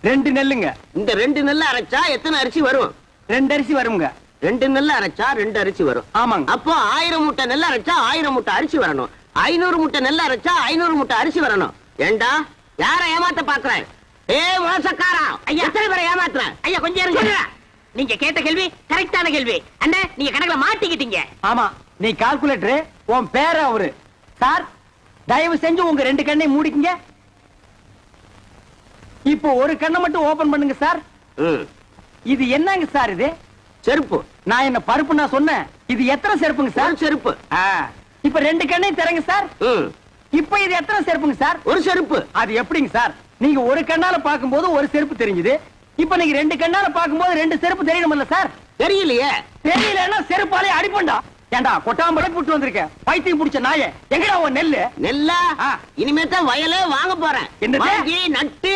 2 நெல்லுங்க. இந்த 2 நெல்ல அரைச்சா எத்தனை அரிசி வரும்? 2 அரிசி வருங்க. 2 நெல்ல அரைச்சா 2 அரிசி வரும். ஆமாங்க. அப்போ 1000 மூட்டை நெல்ல அரைச்சா 1000 மூட்டை அரிசி வரணும். 500 மூட்டை நெல்ல அரைச்சா 500 மூட்டை அரிசி வரணும். ஏண்டா யார ஏமாத்த பாக்குறேன்? மோசக்காரா, எத்தனை பேரை ஏமாத்துறேன்? ஐயா கொஞ்சம் இருங்க. நீங்க கேட்ட கேள்வி கரெக்டான கேள்வி. அண்ணா நீங்க கணக்குல மாட்டிக்கிட்டீங்க. ஆமா, நீ கால்குலேட்டர், உன் பேர அவரு. சார், தயவு செஞ்சு உங்க 2 கண்ணை மூடிக்கங்க. இப்போ ஒரு கண்ணை மட்டும் ஓபன் பண்ணுங்க சார். இது என்னங்க சார்? இது செருப்பு. நான் என்ன பருப்பு நான் சொன்னேன்? இது எத்தனை செருப்புங்க சார்? செருப்பு. இப்ப 2 கண்ணையும் தரங்க சார். இப்ப இது எத்தனை செருப்புங்க சார்? ஒரு செருப்பு. அது எப்படிங்க சார்? நீங்க ஒரு கண்ணால பாக்கும்போது ஒரு செருப்பு தெரிஞ்சது. இப்ப நீங்க 2 கண்ணால பாக்கும்போது 2 செருப்பு தெரியணும்ல சார்? தெரியலையே. தெரியலன்னா செருப்பாலே அடிப்பண்டா. ஏண்டா கொட்டாம்பளை புட்டு வந்திருக்க பைத்தியம் புடிச்ச நாயே, எங்கடா உன் நெல்லு? நெல்லா? இனிமே தான் வயலே வாங்க போறேன். என்னது? வாங்கி நட்டு